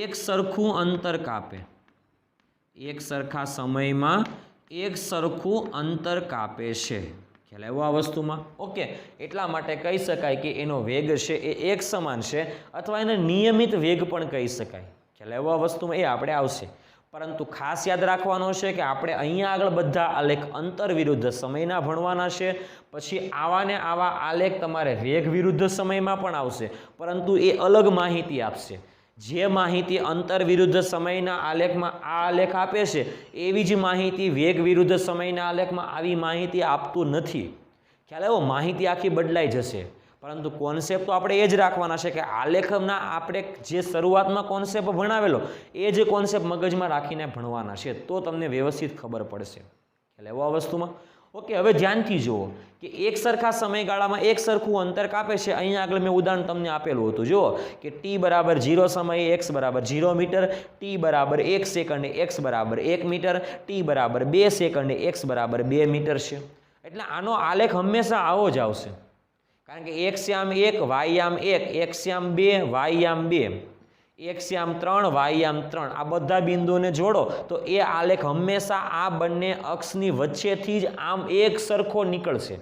એક સરખું અંતર કાપે. એક સરખા સમયમાં એક સરખું અંતર કાપે છે. ખ્યાલ આવ્યો આ વસ્તુમાં? ઓકે. એટલા માટે કહી શકાય કે એનો વેગ છે એ એક સમાન છે અથવા એને નિયમિત વેગ પણ કહી શકાય. ખ્યાલ આવ્યો આ વસ્તુમાં? એ આપણે આવશે. પરંતુ ખાસ યાદ રાખવાનો છે કે આપણે અહીંયા આગળ બધા આલેખ અંતર વિરુદ્ધ સમયના ભણવાના છે. પછી આવા ને આવા આલેખ તમારે વેગ વિરુદ્ધ સમયમાં પણ આવશે પરંતુ એ અલગ માહિતી આપશે. જે માહિતી અંતર વિરુદ્ધ સમયના આલેખમાં આ આલેખ આપે છે એવી જ માહિતી વેગ વિરુદ્ધ સમયના આલેખમાં આવી માહિતી આપતું નથી. ખ્યાલ આવ્યો? માહિતી આખી બદલાઈ જશે પરંતુ કોન્સેપ્ટ તો આપણે એ જ રાખવાના છે કે આલેખના આપણે જે શરૂઆતમાં કોન્સેપ્ટ ભણાવેલો એ જ કોન્સેપ્ટ મગજમાં રાખીને ભણવાના છે તો તમને વ્યવસ્થિત ખબર પડશે. ખ્યાલ આવ્યો આ વસ્તુમાં? ઓકે. હવે ધ્યાનથી જુઓ કે એક સરખા સમયગાળામાં એક સરખું અંતર કાપે છે. અહીંયા આગળ મેં ઉદાહરણ તમને આપેલું હતું. જુઓ કે t બરાબર 0 સમયે x બરાબર 0 મીટર, t બરાબર 1 સેકન્ડે x બરાબર 1 મીટર, t બરાબર 2 સેકન્ડે x બરાબર 2 મીટર છે. એટલે આનો આલેખ હંમેશા આવો જ આવશે કારણ કે x યામ 1 y યામ 1 x યામ 2 y યામ 2 x યામ 3 y યામ 3 આ બધા બિંદુઓને જોડો તો એ આલેખ હંમેશા આ બંને અક્ષની વચ્ચેથી જ આમ એક સરખો નીકળશે.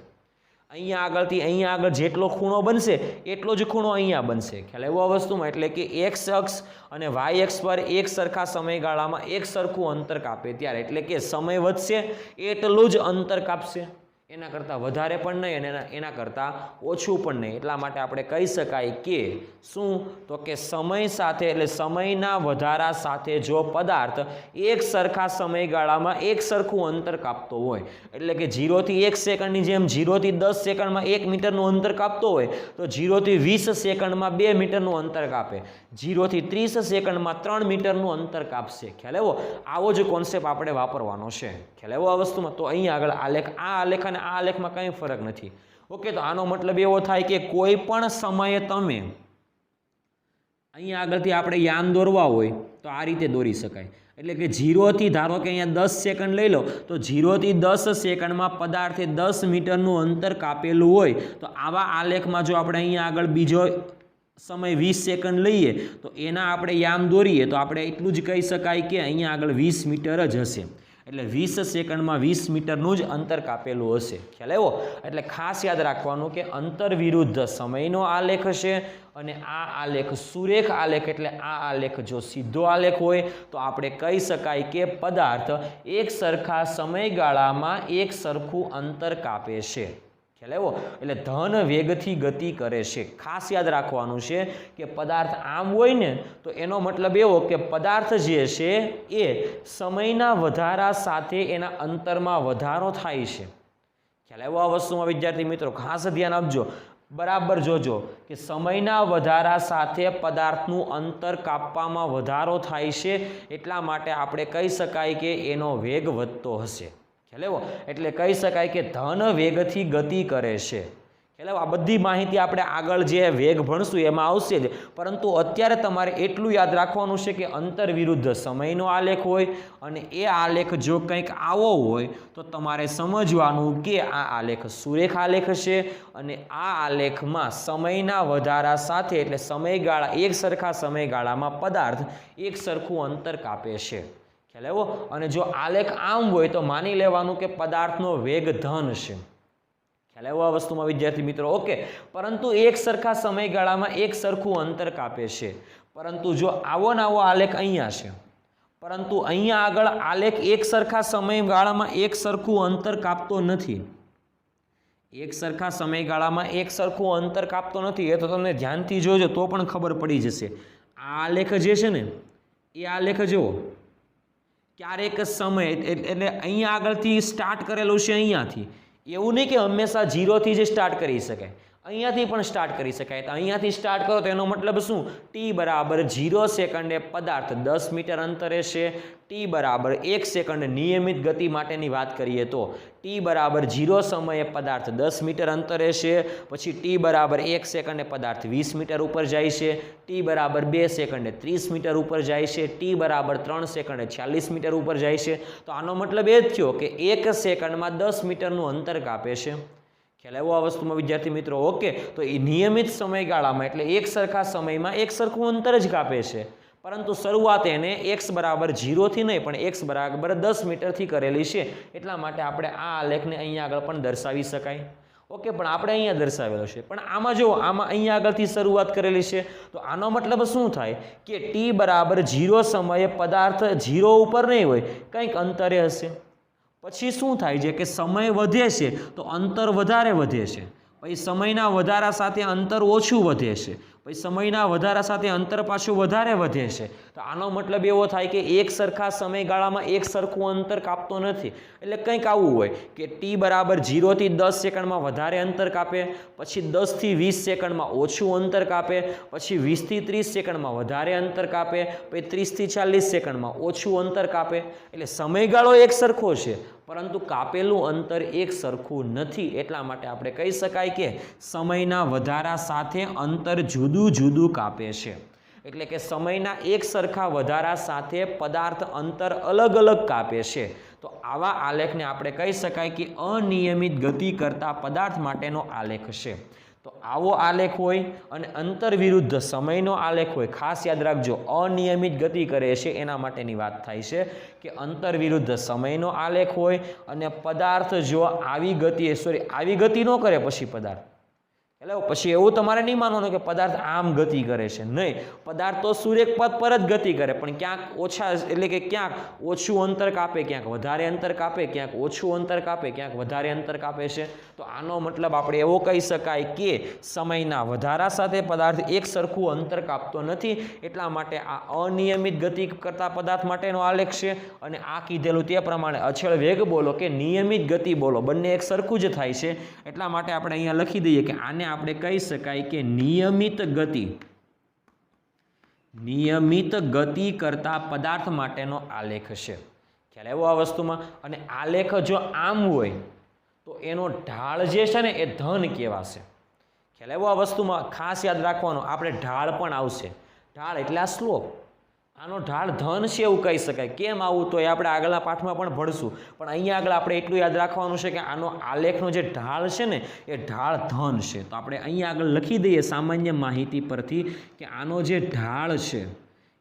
અહીંયા આગળથી અહીંયા આગળ જેટલો ખૂણો બનશે એટલો જ ખૂણો અહીંયા બનશે. ખ્યાલ આવ્યો આ વસ્તુમાં? એટલે કે x અક્ષ અને y અક્ષ પર એક સરખા સમયગાળામાં એક સરખું અંતર કાપે ત્યારે એટલે કે સમય વધશે એટલું જ અંતર કાપશે. એના કરતાં વધારે પણ નહીં અને એના કરતાં ઓછું પણ નહીં. એટલા માટે આપણે કહી શકાય કે શું તો કે સમય સાથે એટલે સમયના વધારા સાથે જો પદાર્થ એક સરખા સમયગાળામાં એક સરખું અંતર કાપતો હોય, એટલે કે 0 થી 1 સેકન્ડની જેમ 0 થી 10 સેકન્ડમાં 1 મીટરનું અંતર કાપતો હોય તો 0 થી 20 સેકન્ડમાં 2 મીટરનું અંતર કાપે, 0 થી 30 સેકન્ડમાં 3 મીટરનું અંતર કાપશે. ખ્યાલ આવ્યો? આવો જ કોન્સેપ્ટ આપણે વાપરવાનો છે. ખ્યાલ આવ્યો આ વસ્તુમાં? તો અહીં આગળ આલેખ અને આ આલેખમાં કંઈ ફરક નથી. ઓકે, તો આનો મતલબ એવો થાય કે કોઈ પણ સમયે તમે અહીંયા આગળથી આપણે યામ દોરવા હોય તો આ રીતે દોરી શકાય. એટલે કે 0 થી ધારો કે અહીંયા 10 સેકન્ડ લઈ લો તો 0 થી 10 સેકન્ડમાં પદાર્થે 10 મીટરનું અંતર કાપેલું હોય તો આવા આલેખમાં જો આપણે અહીંયા આગળ બીજો સમય 20 સેકન્ડ લઈએ તો એના આપણે યામ દોરીએ તો આપણે એટલું જ કહી શકાય કે અહીંયા આગળ 20 મીટર જ હશે. એટલે 20 સેકન્ડમાં 20 મીટરનું જ અંતર કાપેલું હશે. ખ્યાલ આવ્યો? એટલે ખાસ યાદ રાખવાનું કે અંતર વિરુદ્ધ સમયનો આલેખ હશે અને આ આલેખ સુરેખ આલેખ એટલે આ આલેખ જો સીધો આલેખ હોય તો આપણે કહી શકાય કે પદાર્થ એક સરખા સમયગાળામાં એક સરખું અંતર કાપે છે. ખ્યાલ આવ્યો? એટલે ધન વેગથી ગતિ કરે છે. ખાસ યાદ રાખવાનું છે કે પદાર્થ આમ હોય ને તો એનો મતલબ એવો કે પદાર્થ જે છે એ સમયના વધારા સાથે એના અંતરમાં વધારો થાય છે. ખ્યાલ આવ્યો આ વસ્તુમાં વિદ્યાર્થી મિત્રો? ખાસ ધ્યાન આપજો, બરાબર જોજો કે સમયના વધારા સાથે પદાર્થનું અંતર કાપવામાં વધારો થાય છે એટલા માટે આપણે કહી શકાય કે એનો વેગ વધતો હશે. ખ્યાલ આવ્યો? એટલે કહી શકાય કે ધન વેગથી ગતિ કરે છે. ખ્યાલ આવ્યો? આ બધી માહિતી આપણે આગળ જે વેગ ભણશું એમાં આવશે જ, પરંતુ અત્યારે તમારે એટલું યાદ રાખવાનું છે કે અંતર વિરુદ્ધ સમયનો આલેખ હોય અને એ આલેખ જો કંઈક આવો હોય તો તમારે સમજવાનું કે આ આલેખ સુરેખ આલેખ છે અને આ આલેખમાં સમયના વધારા સાથે એટલે સમયગાળા એક સરખા સમયગાળામાં પદાર્થ એક સરખું અંતર કાપે છે. ખ્યાલ આવ્યો? અને જો આલેખ આમ હોય તો માની લેવાનું કે પદાર્થનો વેગ ધન છે. ખ્યાલ આવ્યો આ વસ્તુમાં વિદ્યાર્થી મિત્રો? ઓકે, પરંતુ એક સરખા સમયગાળામાં એક સરખું અંતર કાપે છે. પરંતુ જો આવો ને આવો આલેખ અહીંયા છે, પરંતુ અહીંયા આગળ આલેખ એક સરખા સમયગાળામાં એક સરખું અંતર કાપતો નથી. એક સરખા સમયગાળામાં એક સરખું અંતર કાપતો નથી. એ તો તમને ધ્યાનથી જોજો તો પણ ખબર પડી જશે. આ આલેખ જે છે ને એ આલેખ જુઓ, ક્યારેક સમય એટલે અહીંયા આગળથી સ્ટાર્ટ કરેલું છે અહીંયાથી, એવું નહીં કે હંમેશા 0 થી જ સ્ટાર્ટ કરી શકાય, અહીંયાથી પણ સ્ટાર્ટ કરી શકાય. તો અહીંયાથી સ્ટાર્ટ કરો તો એનો મતલબ શું? t બરાબર 0 સેકન્ડે પદાર્થ 10 મીટર અંતરે છે. t બરાબર 1 સેકન્ડ નિયમિત ગતિ માટેની વાત કરીએ તો t બરાબર 0 સમયે પદાર્થ 10 મીટર અંતરે છે. પછી t બરાબર 1 સેકન્ડે પદાર્થ 20 મીટર ઉપર જાય છે. t બરાબર 2 સેકન્ડે 30 મીટર ઉપર જાય છે. t બરાબર 3 સેકન્ડે 46 મીટર ઉપર જાય છે. તો આનો મતલબ એ જ થયો કે 1 સેકન્ડમાં 10 મીટરનું અંતર કાપે છે. ખ્યાલ આવ્યો આ વસ્તુમાં વિદ્યાર્થી મિત્રો? ઓકે, તો એ નિયમિત સમયગાળામાં એટલે એક સરખા સમયમાં એક સરખું અંતર જ કાપે છે, પરંતુ શરૂઆત એને x બરાબર 0 થી નહીં પણ x બરાબર 10 મીટરથી કરેલી છે. એટલા માટે આપણે આ આલેખને અહીંયા આગળ પણ દર્શાવી શકાય. ઓકે, પણ આપણે અહીંયા દર્શાવેલો છે, પણ આમાં જો આમાં અહીંયા આગળથી શરૂઆત કરેલી છે તો આનો મતલબ શું થાય કે t બરાબર 0 સમયે પદાર્થ 0 ઉપર નહીં હોય, કંઈક અંતરે હશે. પછી શું થાય છે કે સમય વધે છે તો અંતર વધારે વધે છે, પછી સમયના વધારા સાથે અંતર ઓછું વધે છે, પછી સમયના વધારા સાથે અંતર પાછું વધારે વધે છે. તો આનો મતલબ એવો થાય કે એક સરખા સમયગાળામાં એક સરખું અંતર કાપતો નથી. એટલે કંઈક આવું હોય કે t બરાબર 0 થી 10 સેકન્ડમાં વધારે અંતર કાપે, પછી 10 થી 20 સેકન્ડમાં ઓછું અંતર કાપે, પછી 20 થી 30 સેકન્ડમાં વધારે અંતર કાપે, પછી 30 થી 40 સેકન્ડમાં ઓછું અંતર કાપે. એટલે સમયગાળો એક સરખો છે પરંતુ કાપેલું અંતર એક સરખું નથી. એટલા માટે આપણે કહી શકાય કે સમયના વધારા સાથે અંતર જુદું જુદું કાપે છે. એટલે કે સમયના એક સરખા વધારા સાથે પદાર્થ અંતર અલગ અલગ કાપે છે. તો આવા આલેખને આપણે કહી શકાય કે અનિયમિત ગતિ કરતા પદાર્થ માટેનો આલેખ છે. તો આવો આલેખ હોય અને અંતર વિરુદ્ધ સમયનો આલેખ હોય. ખાસ યાદ રાખજો, અનિયમિત ગતિ કરે છે એના માટેની વાત થાય છે કે અંતર વિરુદ્ધ સમયનો આલેખ હોય અને પદાર્થ જો આવી ગતિ ન કરે પછી પદાર્થ એટલે પછી એવું તમારે નહીં માનવાનું કે પદાર્થ આમ ગતિ કરે છે, નહીં, પદાર્થ તો સુરેખ પથ પર જ ગતિ કરે, પણ ક્યાંક ઓછા એટલે કે ક્યાંક ઓછું અંતર કાપે, ક્યાંક વધારે અંતર કાપે, ક્યાંક ઓછું અંતર કાપે, ક્યાંક વધારે અંતર કાપે છે. તો આનો મતલબ આપણે એવો કહી શકાય કે સમયના વધારા સાથે પદાર્થ એક સરખું અંતર કાપતો નથી. એટલા માટે આ અનિયમિત ગતિ કરતા પદાર્થ માટેનો આલેખ છે. અને આ કીધેલું તે પ્રમાણે અચળ વેગ બોલો કે નિયમિત ગતિ બોલો બંને એક સરખું જ થાય છે. એટલા માટે આપણે અહીંયા લખી દઈએ કે આને આપણે કહી શકાય કે નિયમિત ગતિ કરતા પદાર્થ માટેનો આલેખ છે. ખ્યાલ આવ્યો આ વસ્તુમાં? અને આલેખ જો આમ હોય તો એનો ઢાળ જે છે ને એ ધન કહેવાશે. ખ્યાલ આવ્યો આ વસ્તુમાં? ખાસ યાદ રાખવાનું, આપણે ઢાળ પણ આવશે. ઢાળ એટલે આ સ્લોપ, આનો ઢાળ ધન છે એવું કહી શકાય. કેમ આવું? તો એ આપણે આગળના પાઠમાં પણ ભણશું, પણ અહીંયા આગળ આપણે એટલું યાદ રાખવાનું છે કે આનો આલેખનો જે ઢાળ છે ને એ ઢાળ ધન છે. તો આપણે અહીંયા આગળ લખી દઈએ સામાન્ય માહિતી પરથી કે આનો જે ઢાળ છે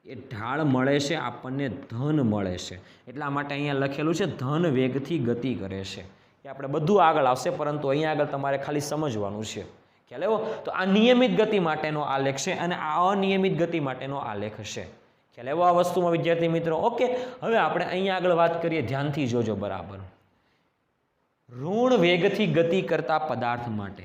એ ઢાળ મળે છે આપણને ધન મળે છે. એટલા માટે અહીંયા લખેલું છે ધન વેગથી ગતિ કરે છે. એ આપણે બધું આગળ આવશે, પરંતુ અહીંયા આગળ તમારે ખાલી સમજવાનું છે. ખ્યાલ આવ્યો? તો આ નિયમિત ગતિ માટેનો આલેખ છે અને આ અનિયમિત ગતિ માટેનો આલેખ છે. ખ્યાલ આવ્યો આ વસ્તુમાં વિદ્યાર્થી મિત્રો? ઓકે, હવે આપણે અહીંયા આગળ વાત કરીએ, ધ્યાનથી જોજો બરાબર. ઋણ વેગથી ગતિ કરતા પદાર્થ માટે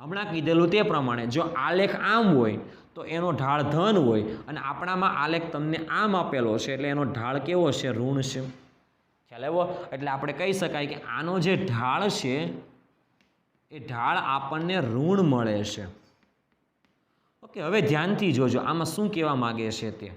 હમણાં કીધેલું તે પ્રમાણે જો આલેખ આમ હોય તો એનો ઢાળ ધન હોય, અને આપણામાં આલેખ તમને આમ આપેલો છે એટલે એનો ઢાળ કેવો છે? ઋણ છે. ખ્યાલ આવ્યો? એટલે આપણે કહી શકાય કે આનો જે ઢાળ છે એ ઢાળ આપણને ઋણ મળે છે. ઓકે, હવે ધ્યાનથી જોજો આમાં શું કહેવા માગે છે તે.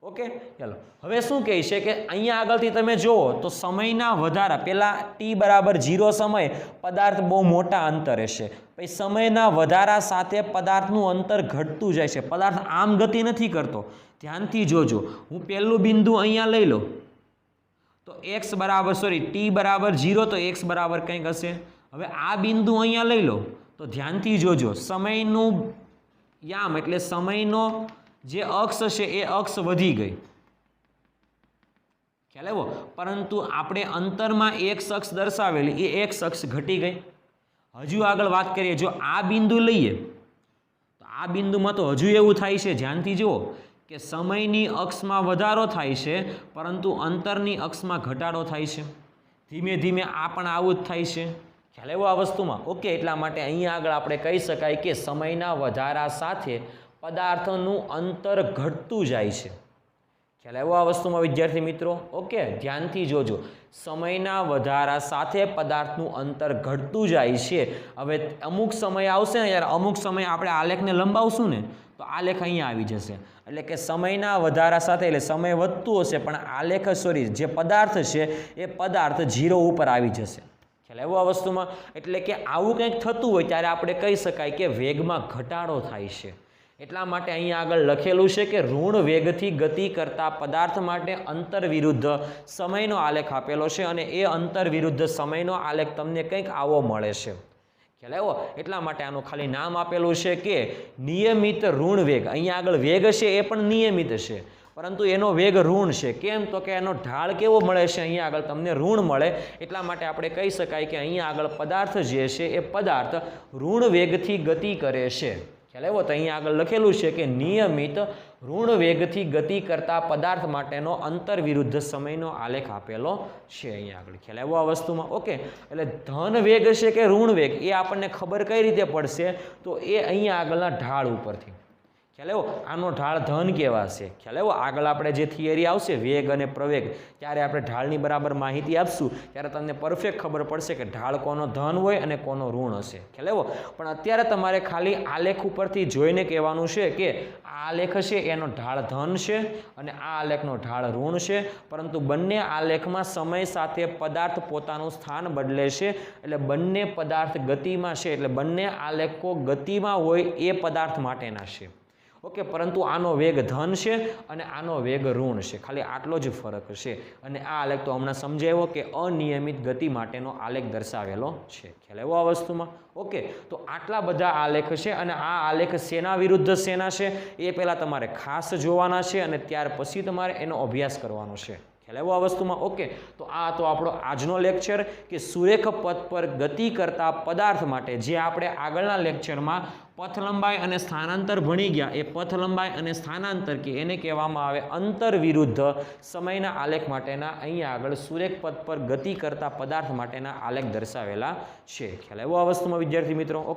ઓકે, ચાલો હવે શું કહે છે કે અહીંયા આગળથી તમે જુઓ તો સમયના વધારા, પહેલાં t=0 સમય પદાર્થ બહુ મોટા અંતરે છે, પછી સમયના વધારા સાથે પદાર્થનું અંતર ઘટતું જાય છે. પદાર્થ આમ ગતિ નથી કરતો. ધ્યાનથી જોજો, હું પહેલું બિંદુ અહીંયા લઈ લઉં તો t=0 તો x બરાબર કંઈક હશે. હવે આ બિંદુ અહીંયા લઈ લો તો ધ્યાનથી જોજો, સમયનું યામ એટલે સમયનો જે અક્ષ છે એ અક્ષ વધી ગઈ. ખ્યાલ આવ્યો? પરંતુ આપણે અંતરમાં x અક્ષ દર્શાવેલી એ x અક્ષ ઘટી ગઈ. હજુ આગળ વાત કરીએ, જો આ બિંદુ લઈએ તો આ બિંદુમાં તો હજુ એવું થાય છે, ધ્યાનથી જુઓ કે સમયની અક્ષમાં વધારો થાય છે પરંતુ અંતરની અક્ષમાં ઘટાડો થાય છે. ધીમે ધીમે આ પણ આવું જ થાય છે. ખ્યાલ આવ્યો આ વસ્તુમાં? ઓકે, એટલા માટે અહીંયા આગળ આપણે કહી શકાય કે સમયના વધારા સાથે પદાર્થનું અંતર ઘટતું જાય છે. ખ્યાલ આવ્યો આ વસ્તુમાં વિદ્યાર્થી મિત્રો? ઓકે, ધ્યાનથી જોજો, સમયના વધારા સાથે પદાર્થનું અંતર ઘટતું જાય છે. હવે અમુક સમય આવશે ને યાર, અમુક સમય આપણે આલેખને લંબાવશું ને તો આલેખ અહીંયા આવી જશે. એટલે કે સમયના વધારા સાથે એટલે સમય વધતું હશે પણ આલેખ જે પદાર્થ છે એ પદાર્થ 0 ઉપર આવી જશે. ખ્યાલ આવ્યો આ વસ્તુમાં? એટલે કે આવું કંઈક થતું હોય ત્યારે આપણે કહી શકાય કે વેગમાં ઘટાડો થાય છે. એટલા માટે અહીંયા આગળ લખેલું છે કે ઋણ વેગથી ગતિ કરતા પદાર્થ માટે અંતર વિરુદ્ધ સમયનો આલેખ આપેલો છે, અને એ અંતર વિરુદ્ધ સમયનો આલેખ તમને કંઈક આવો મળે છે. ખ્યાલ આવ્યો? એટલા માટે આનું ખાલી નામ આપેલું છે કે નિયમિત ઋણ વેગ. અહીંયા આગળ વેગ છે એ પણ નિયમિત છે, પરંતુ એનો વેગ ઋણ છે. કેમ? તો કે એનો ઢાળ કેવો મળે છે? અહીંયા આગળ તમને ઋણ મળે. એટલા માટે આપણે કહી શકાય કે અહીંયા આગળ પદાર્થ જે છે એ પદાર્થ ઋણ વેગથી ગતિ કરે છે. ખ્યાલ આવ્યો? તો અહીંયા આગળ લખેલું છે કે નિયમિત ઋણ વેગથી ગતિ કરતા પદાર્થ માટેનો અંતર વિરુદ્ધ સમયનો આલેખ આપેલો છે અહીંયા આગળ. ખ્યાલ આવ્યો આ વસ્તુમાં? ઓકે, એટલે ધન વેગ છે કે ઋણ વેગ એ આપણને ખબર કઈ રીતે પડશે? તો એ અહીંયા આગળના ઢાળ ઉપરથી. ખ્યાલ આવ્યો? આનો ઢાળ ધન કહેવાશે. ખ્યાલ આવ્યો? આગળ આપણે જે થિયરી આવશે વેગ અને પ્રવેગ ત્યારે આપણે ઢાળની બરાબર માહિતી આપશું ત્યારે તમને પરફેક્ટ ખબર પડશે કે ઢાળ કોનો ધન હોય અને કોનો ઋણ હશે. ખ્યાલ આવ્યો? પણ અત્યારે તમારે ખાલી આલેખ ઉપરથી જોઈને કહેવાનું છે કે આ આલેખ છે એનો ઢાળ ધન છે અને આ આલેખનો ઢાળ ઋણ છે, પરંતુ બંને આલેખમાં સમય સાથે પદાર્થ પોતાનું સ્થાન બદલે છે. એટલે બંને પદાર્થ ગતિમાં છે, એટલે બંને આલેખો ગતિમાં હોય એ પદાર્થ માટેના છે. ઓકે, પરંતુ આનો વેગ ધન છે અને આનો વેગ ઋણ છે. ખાલી આટલો જ ફરક છે. અને આ આલેખ તો હમણાં સમજાવ્યો કે અનિયમિત ગતિ માટેનો આલેખ દર્શાવેલો છે. ખ્યાલ આવ્યો આ વસ્તુમાં? ઓકે, તો આટલા બધા આલેખ છે અને આ આલેખ શેના વિરુદ્ધ શેના છે એ પહેલાં તમારે ખાસ જોવાના છે અને ત્યાર પછી તમારે એનો અભ્યાસ કરવાનો છે. ખ્યાલ આવ્યો આ વસ્તુમાં? ઓકે, તો આ તો આપણો આજનો લેક્ચર કે સુરેખ પથ પર ગતિ કરતા પદાર્થ માટે જે આપણે આગળના લેક્ચરમાં પથ લંબાઈ અને સ્થાનાંતર ભણી ગયા, એ પથ લંબાઈ અને સ્થાનાંતર કે એને કહેવામાં આવે અંતર વિરુદ્ધ સમયના આલેખ માટેના અહીંયા આગળ સુરેખ પથ પર ગતિ કરતા પદાર્થ માટેના આલેખ દર્શાવેલા છે. ખ્યાલ આવ્યો આ વસ્તુમાં વિદ્યાર્થી મિત્રો? ઓકે.